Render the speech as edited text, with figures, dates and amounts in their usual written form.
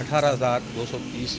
18,230